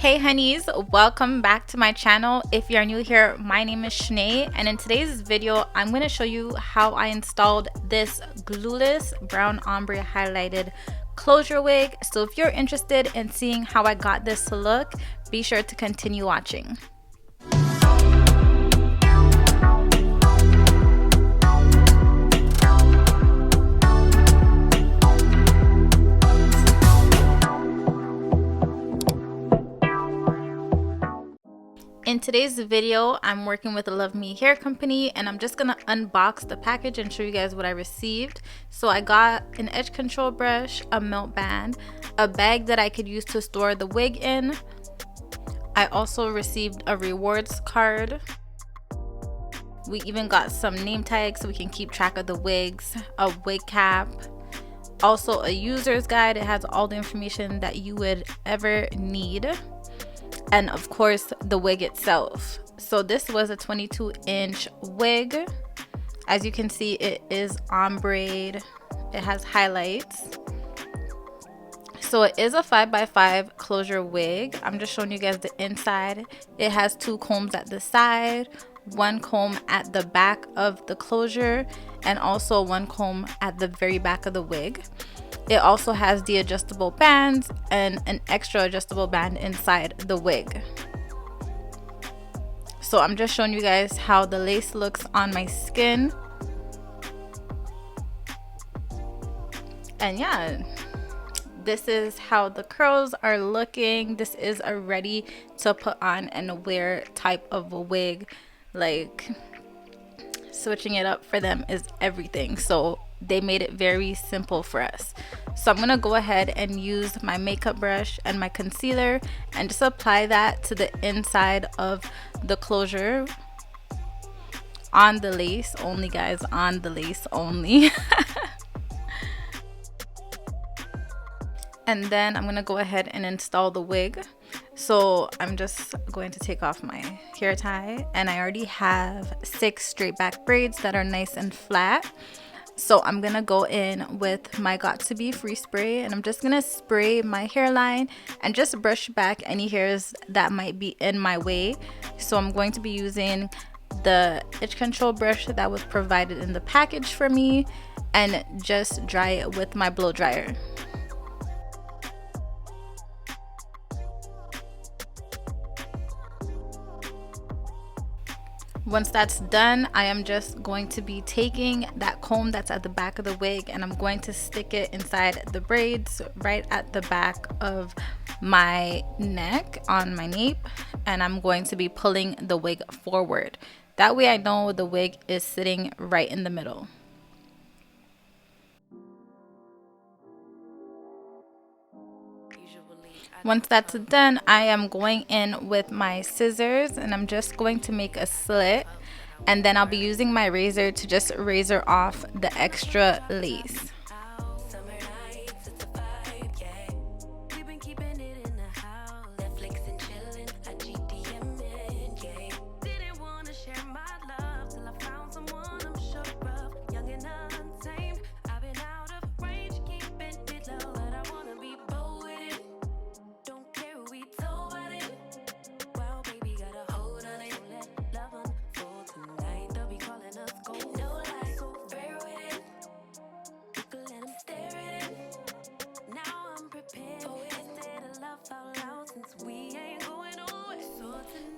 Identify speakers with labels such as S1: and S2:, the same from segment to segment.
S1: Hey honeys, welcome back to my channel. If you're new here, my name is Shanae, and in today's video I'm going to show you how I installed this glueless brown ombre highlighted closure wig. So if you're interested in seeing how I got this to look, be sure to continue watching. In today's video, I'm working with the Luvme Hair company, and I'm just gonna unbox the package and show you guys what I received. So I got an edge control brush, a melt band, a bag that I could use to store the wig in. I also received a rewards card. We even got some name tags so we can keep track of the wigs, a wig cap, also a user's guide. It has all the information that you would ever need. And of course the wig itself. So this was a 22-inch wig. As you can see, it is ombre. It has highlights. So it is a 5x5 closure wig. I'm just showing you guys the inside. It has 2 combs at the side, 1 comb at the back of the closure, and also 1 comb at the very back of the wig. It also has the adjustable bands and an extra adjustable band inside the wig. So I'm just showing you guys how the lace looks on my skin. And yeah, this is how the curls are looking. This is a ready to put on and wear type of a wig. Like, switching it up for them is everything. So they made it very simple for us. So I'm gonna go ahead and use my makeup brush and my concealer and just apply that to the inside of the closure, on the lace only, guys, on the lace only. And then I'm gonna go ahead and install the wig. So I'm just going to take off my hair tie, and I already have 6 straight back braids that are nice and flat. So I'm gonna go in with my got2b free spray, and I'm just gonna spray my hairline and just brush back any hairs that might be in my way. So I'm going to be using the edge control brush that was provided in the package for me, and just dry it with my blow dryer. Once that's done, I am just going to be taking that comb that's at the back of the wig, and I'm going to stick it inside the braids right at the back of my neck on my nape, and I'm going to be pulling the wig forward. That way I know the wig is sitting right in the middle. Once that's done, I am going in with my scissors, and I'm just going to make a slit, and then I'll be using my razor to just razor off the extra lace.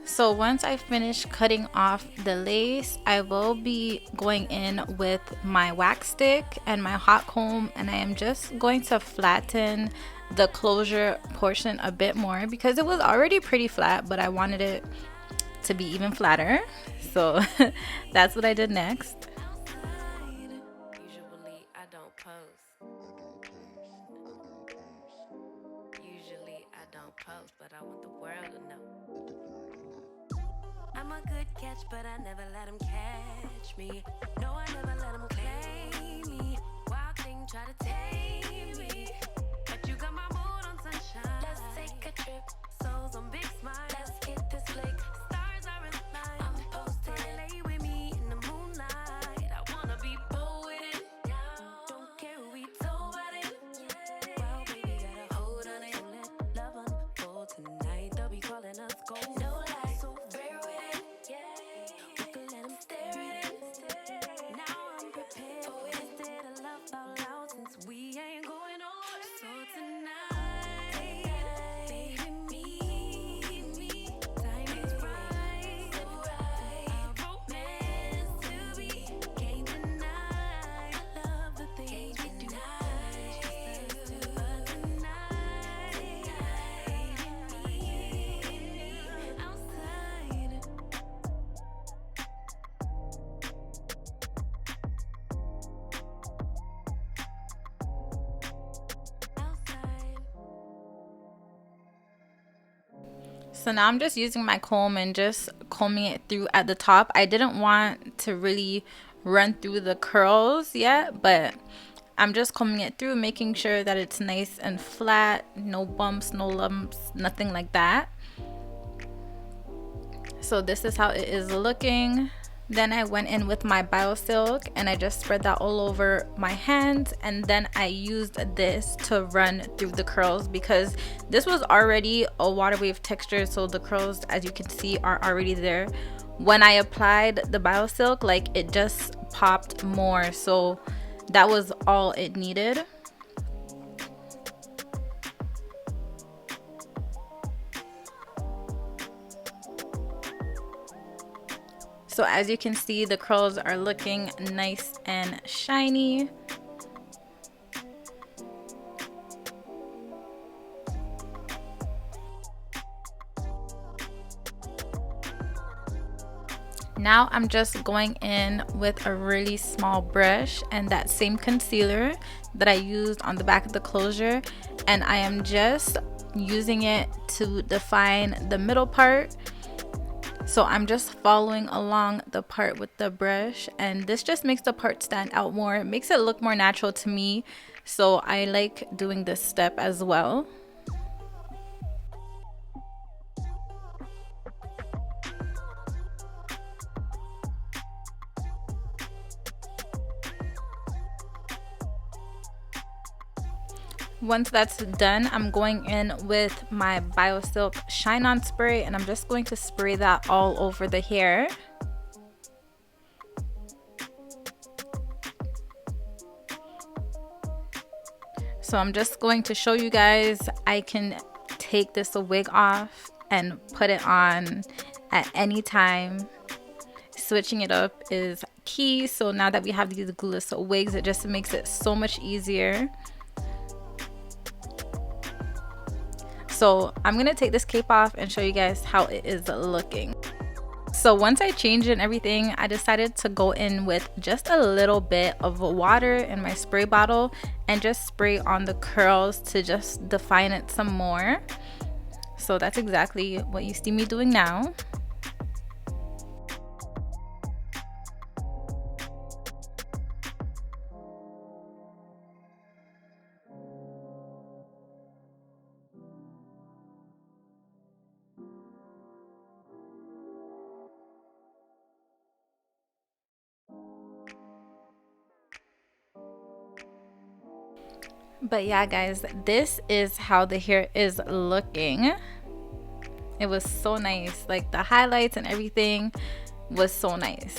S1: So once I finish cutting off the lace, I will be going in with my wax stick and my hot comb, and I am just going to flatten the closure portion a bit more because it was already pretty flat, but I wanted it to be even flatter. So that's what I did next.
S2: I'm a good catch, but I never let him catch me. No, I never let him claim me. Wild thing try to tame me, but you got my mood on sunshine. Let's take a trip, souls on big smile. Let's hit this flick, stars are in line. I'm posted, lay with me in the moonlight. I wanna be bold with it. Don't care who we told about it. Well, baby, got a hold on it. Let love unfold tonight. They'll be
S1: So now I'm just using my comb and just combing it through at the top. I didn't want to really run through the curls yet, but I'm just combing it through, making sure that it's nice and flat, no bumps, no lumps, nothing like that. So this is how it is looking. Then I went in with my BioSilk and I just spread that all over my hands, and then I used this to run through the curls because this was already a water wave texture, so the curls, as you can see, are already there. When I applied the BioSilk, like, it just popped more, so that was all it needed. So as you can see, the curls are looking nice and shiny. Now I'm just going in with a really small brush and that same concealer that I used on the back of the closure, and I am just using it to define the middle part. So I'm just following along the part with the brush, and this just makes the part stand out more. It makes it look more natural to me, so I like doing this step as well. Once that's done, I'm going in with my BioSilk Shine On Spray, and I'm just going to spray that all over the hair. So I'm just going to show you guys, I can take this wig off and put it on at any time. Switching it up is key. So now that we have these glueless wigs, it just makes it so much easier. So I'm gonna take this cape off and show you guys how it is looking. So once I changed it and everything, I decided to go in with just a little bit of water in my spray bottle and just spray on the curls to just define it some more. So that's exactly what you see me doing now. But yeah guys, this is how the hair is looking. It was so nice, like the highlights and everything was so nice.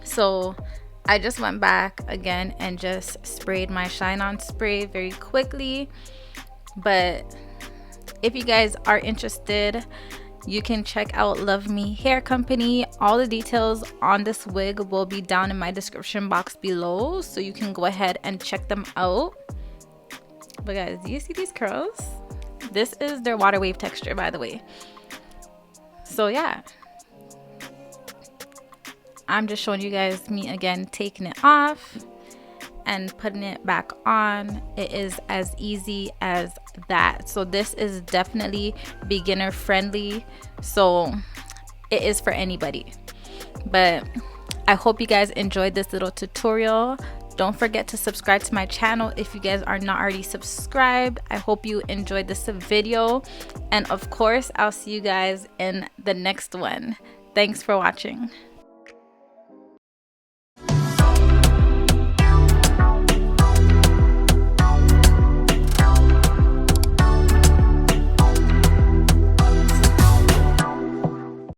S1: So I just went back again and just sprayed my Shine On spray very quickly. But if you guys are interested, you can check out Luvme Hair Company. All the details on this wig will be down in my description box below, so you can go ahead and check them out. But guys, do you see these curls? This is their water wave texture, by the way. So yeah, I'm just showing you guys me again taking it off and putting it back on. It is as easy as that. So this is definitely beginner friendly, so it is for anybody. But I hope you guys enjoyed this little tutorial. Don't forget to subscribe to my channel if you guys are not already subscribed. I hope you enjoyed this video, and of course I'll see you guys in the next one. Thanks for watching.